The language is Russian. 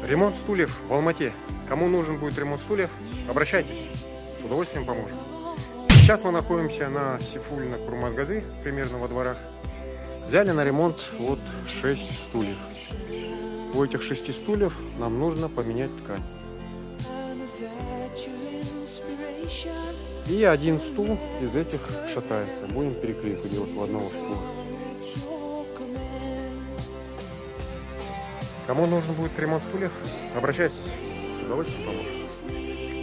Ремонт стульев в Алмате. Кому нужен будет ремонт стульев, обращайтесь, с удовольствием поможем. Сейчас мы находимся на Сейфуллина на Курмангазы, примерно во дворах. Взяли на ремонт вот 6 стульев. У этих 6 стульев нам нужно поменять ткань. И один стул из этих шатается. Будем переклейку делать в одного стула. Кому нужен будет ремонт стульев, обращайтесь, с удовольствием поможем.